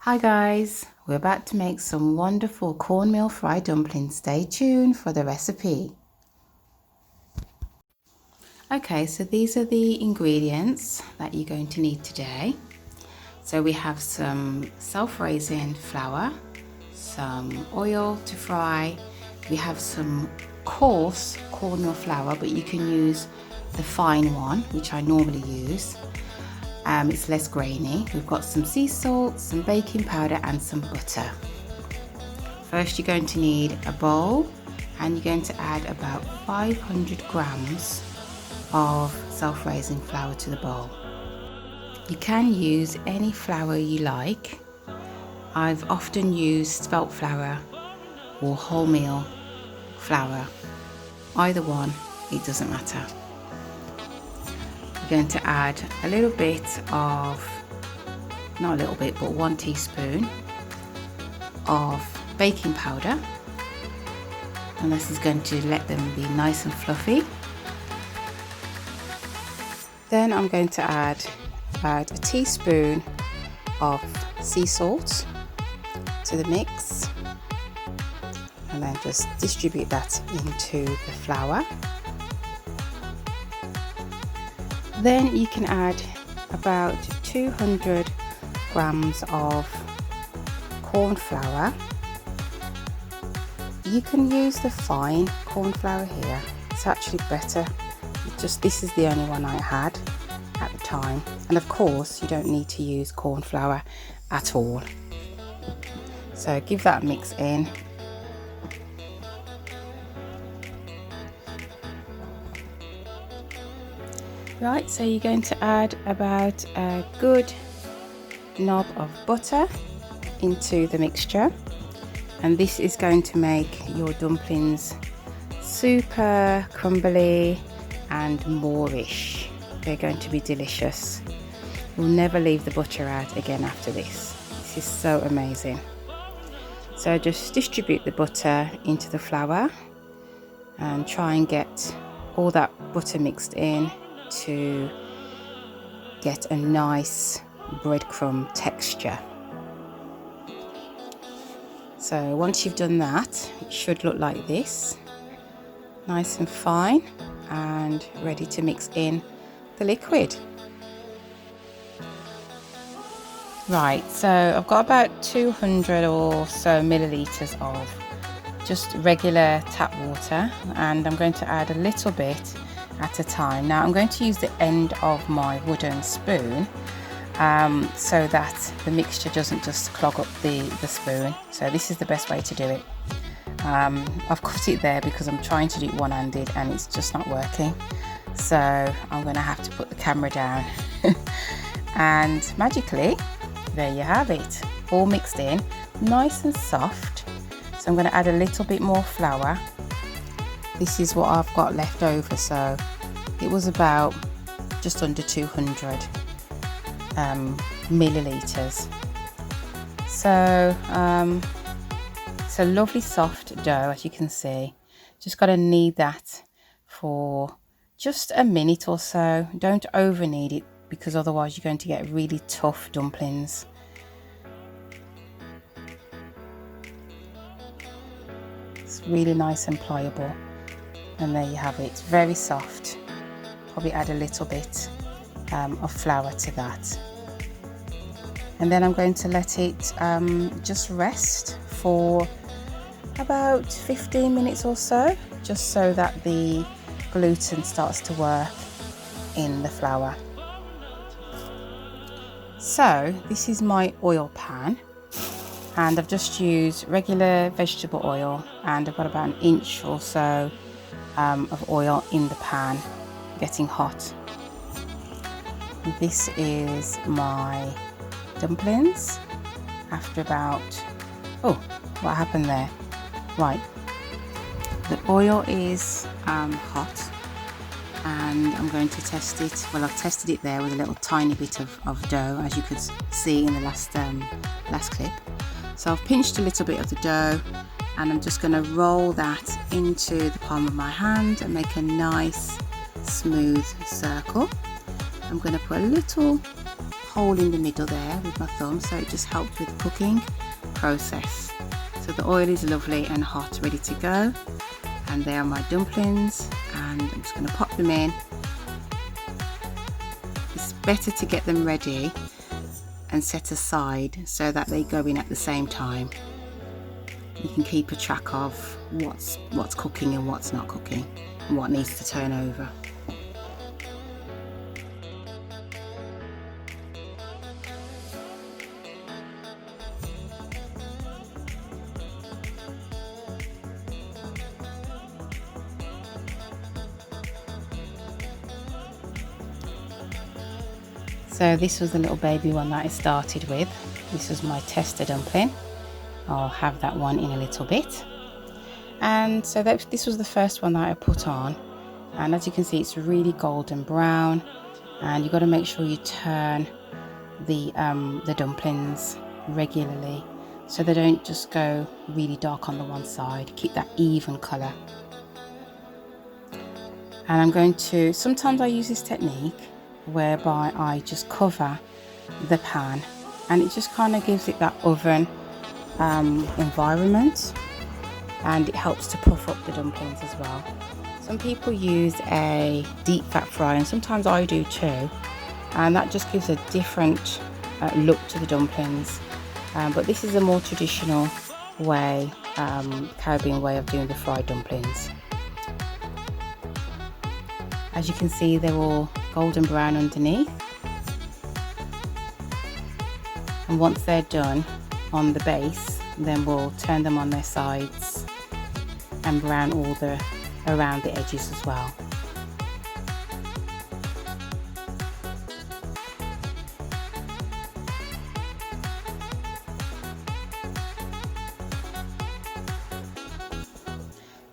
Hi guys, we're about to make some wonderful cornmeal fried dumplings. Stay tuned for the recipe. Okay, so these are the ingredients that you're going to need today. So we have some self-raising flour, some oil to fry, we have some coarse cornmeal flour, but you can use the fine one, which I normally use. It's less grainy. We've got some sea salt, some baking powder and some butter. First you're going to need a bowl and you're going to add about 500 grams of self-raising flour to the bowl. You can use any flour you like. I've often used spelt flour or wholemeal flour. Either one, it doesn't matter. Going to add a little bit of, not a little bit, but 1 teaspoon of baking powder, and this is going to let them be nice and fluffy. Then I'm going to add about a teaspoon of sea salt to the mix, and then just distribute that into the flour. Then you can add about 200 grams of corn flour. You can use the fine corn flour here. It's actually better. This is the only one I had at the time. And of course, you don't need to use corn flour at all. So give that a mix in. Right, so you're going to add about a good knob of butter into the mixture, and this is going to make your dumplings super crumbly and moorish. They're going to be delicious. We'll never leave the butter out again after this. This is so amazing. So just distribute the butter into the flour and try and get all that butter mixed in to get a nice breadcrumb texture. So once you've done that, it should look like this, nice and fine and ready to mix in the liquid. Right, so I've got about 200 or so milliliters of just regular tap water, and I'm going to add a little bit at a time. Now I'm going to use the end of my wooden spoon so that the mixture doesn't just clog up the spoon. So this is the best way to do it. I've cut it there because I'm trying to do it one-handed and it's just not working. So I'm going to have to put the camera down and magically there you have it, all mixed in, nice and soft. So I'm going to add a little bit more flour. This is what I've got left over, so it was about just under 200 milliliters. So it's a lovely soft dough, as you can see. Just got to knead that for just a minute or so. Don't over knead it because otherwise you're going to get really tough dumplings. It's really nice and pliable. And there you have it, very soft. Probably add a little bit of flour to that. And then I'm going to let it just rest for about 15 minutes or so, just so that the gluten starts to work in the flour. So this is my oil pan, and I've just used regular vegetable oil, and I've got about an inch or so of oil in the pan getting hot. This is my dumplings after about, oh, what happened there? Right, the oil is hot and I'm going to test it. Well, I've tested it there with a little tiny bit of dough, as you could see in the last clip. So I've pinched a little bit of the dough and I'm just going to roll that into the palm of my hand and make a nice smooth circle. I'm going to put a little hole in the middle there with my thumb, so it just helps with the cooking process. So the oil is lovely and hot, ready to go. And there are my dumplings, and I'm just going to pop them in. It's better to get them ready and set aside so that they go in at the same time. You can keep a track of what's cooking and what's not cooking, and what needs to turn over. So this was the little baby one that I started with. This was my tester dumpling. I'll have that one in a little bit. And so this was the first one that I put on. And as you can see, it's really golden brown. And you've got to make sure you turn the dumplings regularly, so they don't just go really dark on the one side. Keep that even colour. And I'm going to, sometimes I use this technique whereby I just cover the pan, and it just kind of gives it that oven environment, and it helps to puff up the dumplings as well. Some people use a deep fat fryer, and sometimes I do too, and that just gives a different look to the dumplings. But this is a more traditional way, Caribbean way of doing the fried dumplings. As you can see, they're all golden brown underneath, and once they're done on the base, then we'll turn them on their sides and brown all around the edges as well.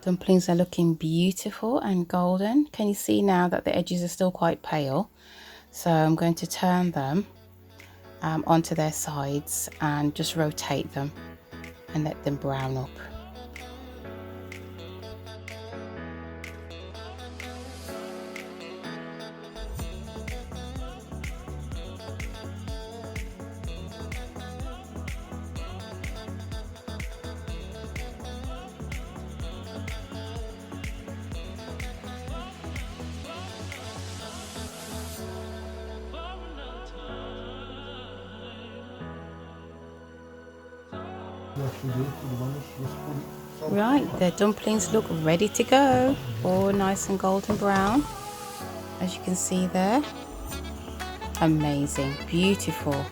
Dumplings are looking beautiful and golden. Can you see now that the edges are still quite pale? So I'm going to turn them onto their sides and just rotate them and let them brown up. Right, the dumplings look ready to go, all nice and golden brown, as you can see there. Amazing, beautiful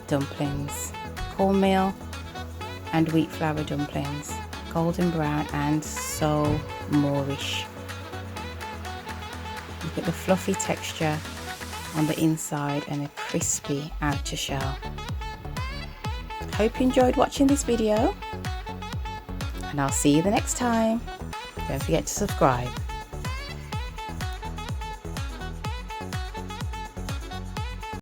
dumplings, cornmeal and wheat flour dumplings, golden brown and so Moorish. Look at the fluffy texture on the inside and a crispy outer shell. Hope you enjoyed watching this video, and I'll see you the next time. Don't forget to subscribe.